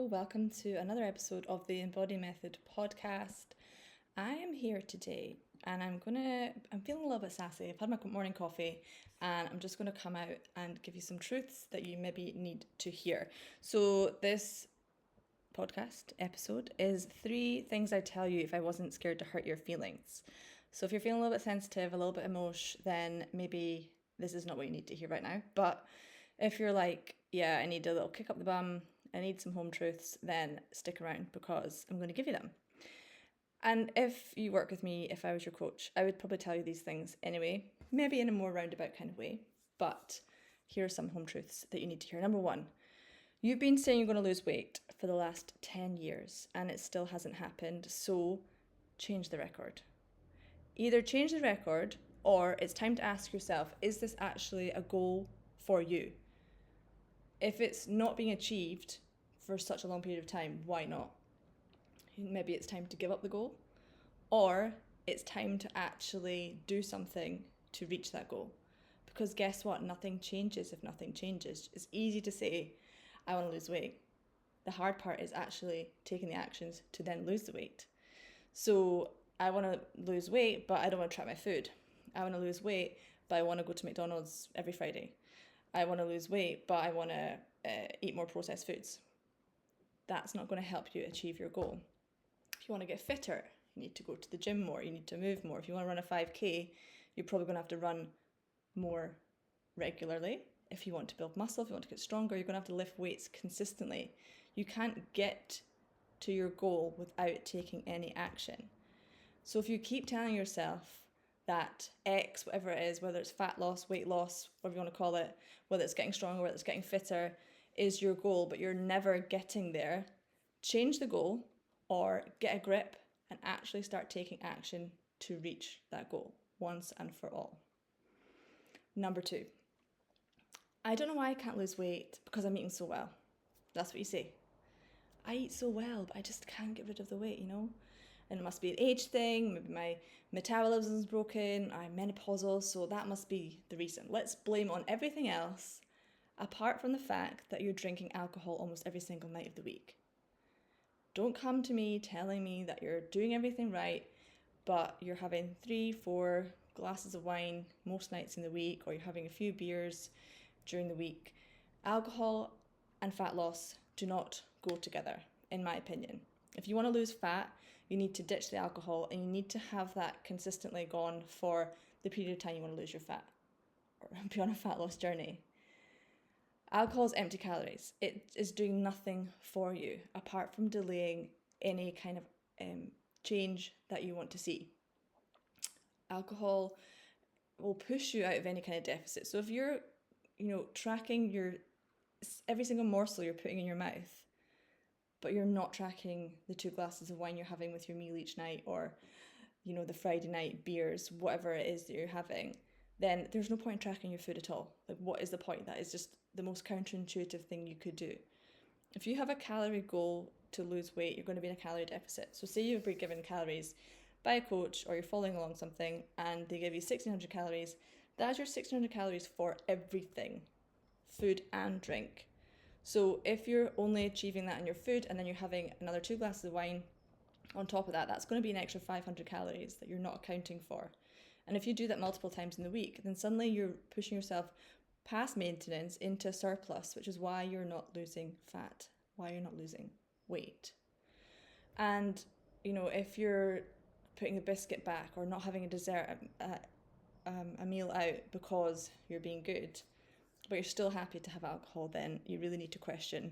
Welcome to another episode of the Embody Method podcast. I am here today and I'm feeling a little bit sassy. I've had my morning coffee and I'm just gonna come out and give you some truths that you maybe need to hear. So, this podcast episode is 3 things I'd tell you if I wasn't scared to hurt your feelings. So, if you're feeling a little bit sensitive, a little bit emotional, then maybe this is not what you need to hear right now. But if you're like, yeah, I need a little kick up the bum, I need some home truths, then stick around because I'm going to give you them. And if you work with me, if I was your coach, I would probably tell you these things anyway, maybe in a more roundabout kind of way. But here are some home truths that you need to hear. Number 1, you've been saying you're going to lose weight for the last 10 years and it still hasn't happened. So change the record. Either change the record or it's time to ask yourself, is this actually a goal for you? If it's not being achieved for such a long period of time, why not? Maybe it's time to give up the goal, or it's time to actually do something to reach that goal. Because guess what? Nothing changes if nothing changes. It's easy to say, I want to lose weight. The hard part is actually taking the actions to then lose the weight. So I want to lose weight, but I don't want to track my food. I want to lose weight, but I want to go to McDonald's every Friday. I want to lose weight, but I want to eat more processed foods. That's not going to help you achieve your goal. If you want to get fitter, you need to go to the gym more, you need to move more. If you want to run a 5K, you're probably going to have to run more regularly. If you want to build muscle, if you want to get stronger, you're going to have to lift weights consistently. You can't get to your goal without taking any action. So if you keep telling yourself that X, whatever it is, whether it's fat loss, weight loss, whatever you want to call it, whether it's getting stronger, whether it's getting fitter, is your goal, but you're never getting there, change the goal or get a grip and actually start taking action to reach that goal once and for all. Number 2, I don't know why I can't lose weight because I'm eating so well. That's what you say. I eat so well, but I just can't get rid of the weight, And it must be an age thing, maybe my metabolism's broken, I'm menopausal, so that must be the reason. Let's blame on everything else, apart from the fact that you're drinking alcohol almost every single night of the week. Don't come to me telling me that you're doing everything right, but you're having 3-4 glasses of wine most nights in the week, or you're having a few beers during the week. Alcohol and fat loss do not go together, in my opinion. If you want to lose fat, you need to ditch the alcohol and you need to have that consistently gone for the period of time you want to lose your fat or be on a fat loss journey. Alcohol is empty calories. It is doing nothing for you apart from delaying any kind of change that you want to see. Alcohol will push you out of any kind of deficit. So if you're, tracking every single morsel you're putting in your mouth, but you're not tracking the 2 glasses of wine you're having with your meal each night, or, the Friday night beers, whatever it is that you're having, then there's no point in tracking your food at all. Like, what is the point? That is just the most counterintuitive thing you could do. If you have a calorie goal to lose weight, you're going to be in a calorie deficit. So say you've been given calories by a coach or you're following along something and they give you 1600 calories, that's your 1600 calories for everything, food and drink. So if you're only achieving that in your food and then you're having another 2 glasses of wine on top of that, that's going to be an extra 500 calories that you're not accounting for. And if you do that multiple times in the week, then suddenly you're pushing yourself past maintenance into surplus, which is why you're not losing fat, why you're not losing weight. And, if you're putting the biscuit back or not having a dessert, a meal out because you're being good, but you're still happy to have alcohol, then you really need to question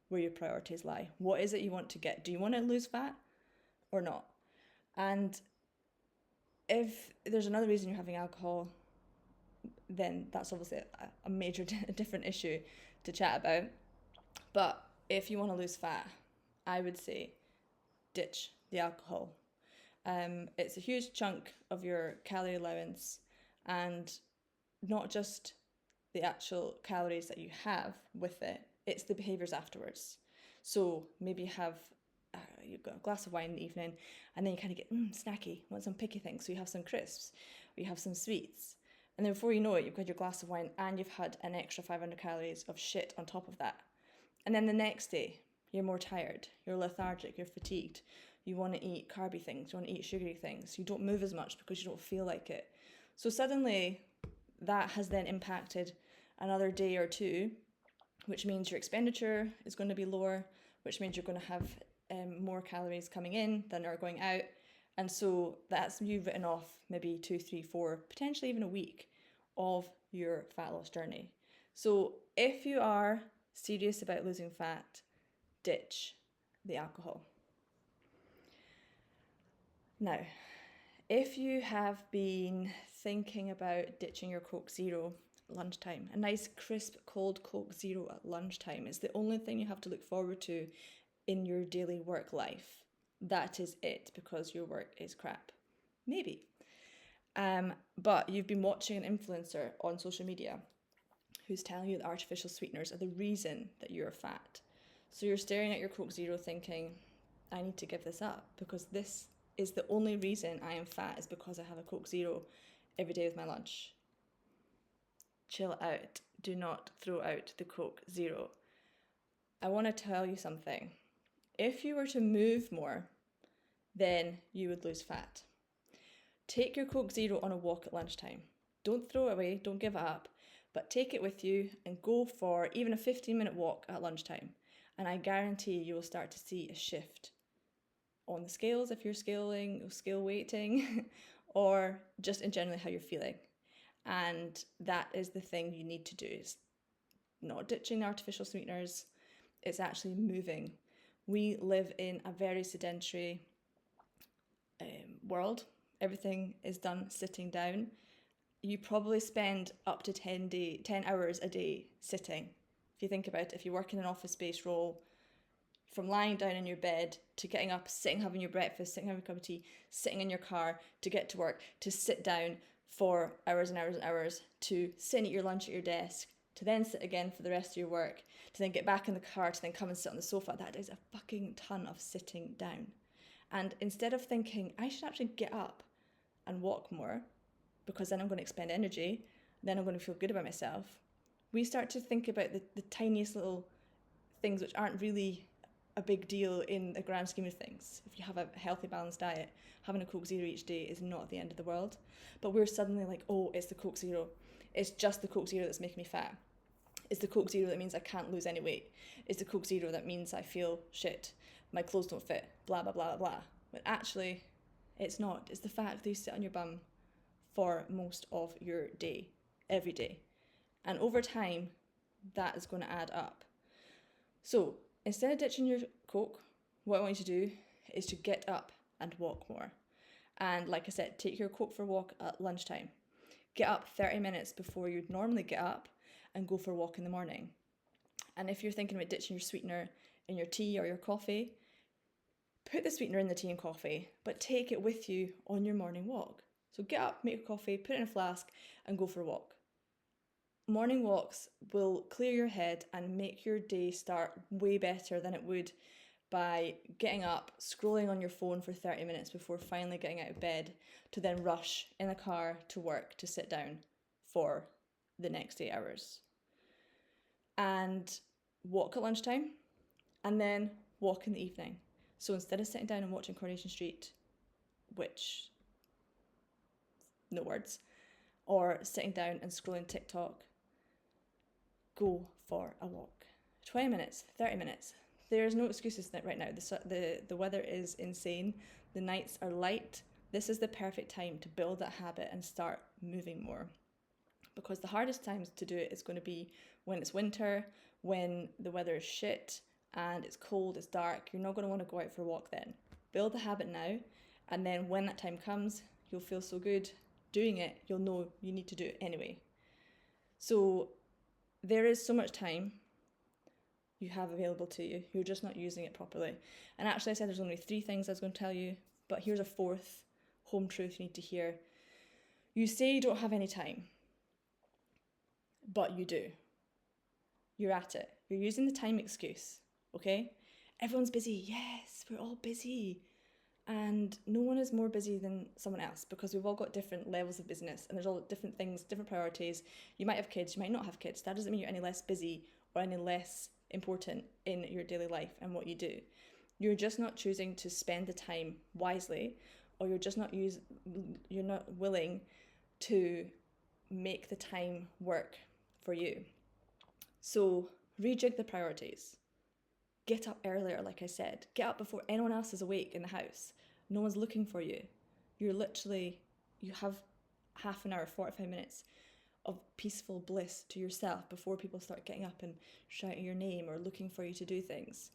where your priorities lie. What is it you want to get? Do you want to lose fat or not? And if there's another reason you're having alcohol, then that's obviously a major different issue to chat about. But if you want to lose fat, I would say ditch the alcohol. It's a huge chunk of your calorie allowance, and not just the actual calories that you have with it, it's the behaviours afterwards. So maybe you've got a glass of wine in the evening and then you kind of get snacky, want some picky things. So you have some crisps or you have some sweets. And then before you know it, you've got your glass of wine and you've had an extra 500 calories of shit on top of that. And then the next day, you're more tired, you're lethargic, you're fatigued, you want to eat carby things, you want to eat sugary things, you don't move as much because you don't feel like it. So suddenly that has then impacted another day or two, which means your expenditure is going to be lower, which means you're going to have more calories coming in than are going out. And so that's you written off maybe 2, 3, 4, potentially even a week of your fat loss journey. So if you are serious about losing fat, ditch the alcohol. Now, if you have been thinking about ditching your Coke Zero at lunchtime, a nice crisp cold Coke Zero at lunchtime is the only thing you have to look forward to in your daily work life. That is it, because your work is crap. Maybe. But you've been watching an influencer on social media who's telling you that artificial sweeteners are the reason that you're fat. So you're staring at your Coke Zero thinking, I need to give this up because this is the only reason I am fat, is because I have a Coke Zero every day with my lunch. Chill out. Do not throw out the Coke Zero. I want to tell you something. If you were to move more, then you would lose fat. Take your Coke Zero on a walk at lunchtime. Don't throw it away, don't give it up, but take it with you and go for even a 15-minute walk at lunchtime. And I guarantee you will start to see a shift on the scales if you're scale weighting, or just in generally how you're feeling. And that is the thing you need to do. It's not ditching artificial sweeteners, it's actually moving. We live in a very sedentary world. Everything is done sitting down. You probably spend up to 10 hours a day sitting. If you think about it, if you work in an office-based role, from lying down in your bed to getting up, sitting, having your breakfast, sitting, having a cup of tea, sitting in your car to get to work, to sit down for hours and hours and hours, to sit and eat your lunch at your desk, to then sit again for the rest of your work, to then get back in the car, to then come and sit on the sofa. That is a fucking ton of sitting down. And instead of thinking, I should actually get up and walk more, because then I'm going to expend energy, then I'm going to feel good about myself, we start to think about the tiniest little things which aren't really a big deal in the grand scheme of things. If you have a healthy, balanced diet, having a Coke Zero each day is not the end of the world. But we're suddenly like, oh, it's the Coke Zero. It's just the Coke Zero that's making me fat. It's the Coke Zero that means I can't lose any weight. It's the Coke Zero that means I feel shit. My clothes don't fit, blah, blah, blah, blah. But actually, it's not. It's the fact that you sit on your bum for most of your day, every day. And over time, that is going to add up. So instead of ditching your Coke, what I want you to do is to get up and walk more. And like I said, take your Coke for a walk at lunchtime. Get up 30 minutes before you'd normally get up and go for a walk in the morning. And if you're thinking about ditching your sweetener in your tea or your coffee, put the sweetener in the tea and coffee, but take it with you on your morning walk. So get up, make a coffee, put it in a flask and go for a walk. Morning walks will clear your head and make your day start way better than it would by getting up, scrolling on your phone for 30 minutes before finally getting out of bed to then rush in the car to work to sit down for the next 8 hours. And walk at lunchtime and then walk in the evening. So instead of sitting down and watching Coronation Street, which, no words, or sitting down and scrolling TikTok, go for a walk. 20 minutes, 30 minutes. There's no excuses right now. The weather is insane. The nights are light. This is the perfect time to build that habit and start moving more. Because the hardest times to do it is going to be when it's winter, when the weather is shit and it's cold, it's dark. You're not going to want to go out for a walk then. Build the habit now, and then when that time comes, you'll feel so good doing it, you'll know you need to do it anyway. So there is so much time you have available to you. You're just not using it properly. And actually I said there's only 3 things I was going to tell you, but here's a 4th home truth you need to hear. You say you don't have any time, but you do. You're at it. You're using the time excuse, okay? Everyone's busy. Yes, we're all busy. And no one is more busy than someone else, because we've all got different levels of business and there's all different things, different priorities. You might have kids, you might not have kids. That doesn't mean you're any less busy or any less important in your daily life and what you do. You're just not choosing to spend the time wisely, or you're not willing to make the time work for you. So rejig the priorities. Get up earlier, like I said. Get up before anyone else is awake in the house. No one's looking for you. You have half an hour, 45 minutes of peaceful bliss to yourself before people start getting up and shouting your name or looking for you to do things.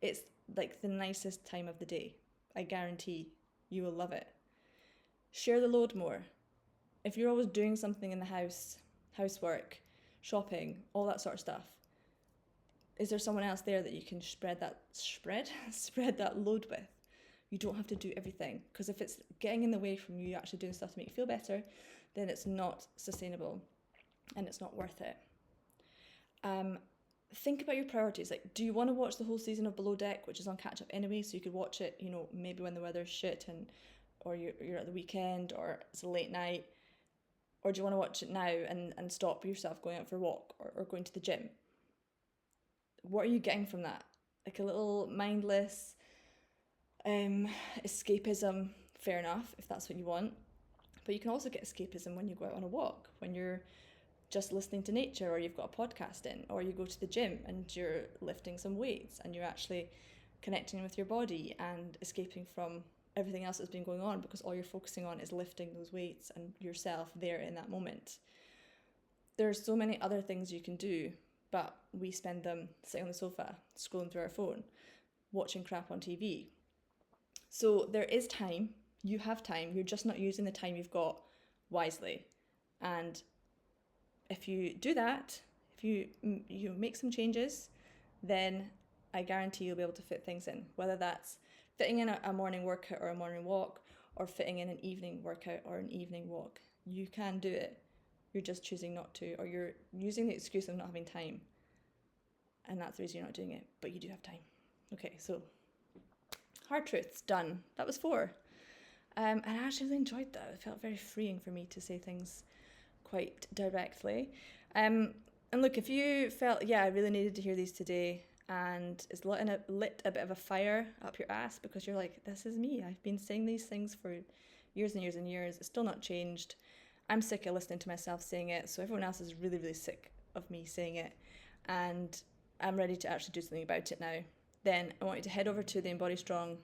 It's like the nicest time of the day. I guarantee you will love it. Share the load more. If you're always doing something in the house, housework, shopping, all that sort of stuff, is there someone else there that you can spread that load with? You don't have to do everything, because if it's getting in the way from you actually doing stuff to make you feel better, then it's not sustainable and it's not worth it. Think about your priorities. Like, do you want to watch the whole season of Below Deck, which is on catch up anyway, so you could watch it, maybe when the weather's shit or you're at the weekend or it's a late night? Or do you want to watch it now and stop yourself going out for a walk or going to the gym? What are you getting from that? Like a little mindless escapism, fair enough, if that's what you want. But you can also get escapism when you go out on a walk, when you're just listening to nature, or you've got a podcast in, or you go to the gym and you're lifting some weights and you're actually connecting with your body and escaping from everything else that's been going on, because all you're focusing on is lifting those weights and yourself there in that moment. There's so many other things you can do, but we spend them sitting on the sofa, scrolling through our phone, watching crap on TV. So there is time, you have time, you're just not using the time you've got wisely. And if you do that, if you make some changes, then I guarantee you'll be able to fit things in, whether that's fitting in a morning workout or a morning walk, or fitting in an evening workout or an evening walk. You can do it. You're just choosing not to, or you're using the excuse of not having time. And that's the reason you're not doing it, but you do have time. Okay, so hard truths, done. That was 4. And I actually really enjoyed that. It felt very freeing for me to say things quite directly. And look, if you felt, I really needed to hear these today, and it's lit a bit of a fire up your ass because you're like, this is me. I've been saying these things for years and years and years. It's still not changed. I'm sick of listening to myself saying it, so everyone else is really, really sick of me saying it, and I'm ready to actually do something about it now. Then I want you to head over to the Embody Strong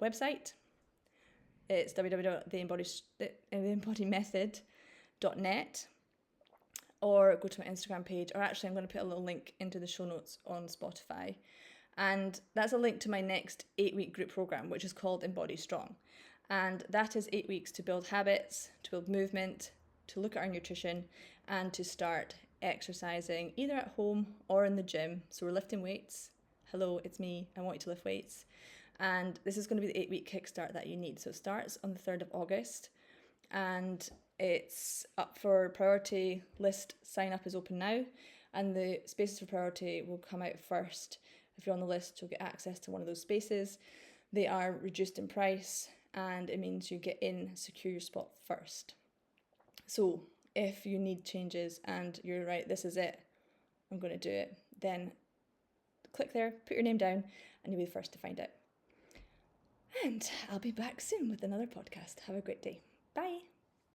website. It's www.theembodymethod.net, or go to my Instagram page, or actually I'm going to put a little link into the show notes on Spotify. And that's a link to my next 8-week group program, which is called Embody Strong. And that is 8 weeks to build habits, to build movement, to look at our nutrition, and to start exercising either at home or in the gym. So we're lifting weights. Hello, it's me. I want you to lift weights. And this is going to be the 8-week kickstart that you need. So it starts on the 3rd of August, and it's up for priority list. Sign up is open now, and the spaces for priority will come out first. If you're on the list, you'll get access to one of those spaces. They are reduced in price, and it means you get in, secure your spot first. So if you need changes and you're right, this is it, I'm going to do it, then click there, put your name down, and you'll be the first to find out. And I'll be back soon with another podcast. Have a great day. Bye.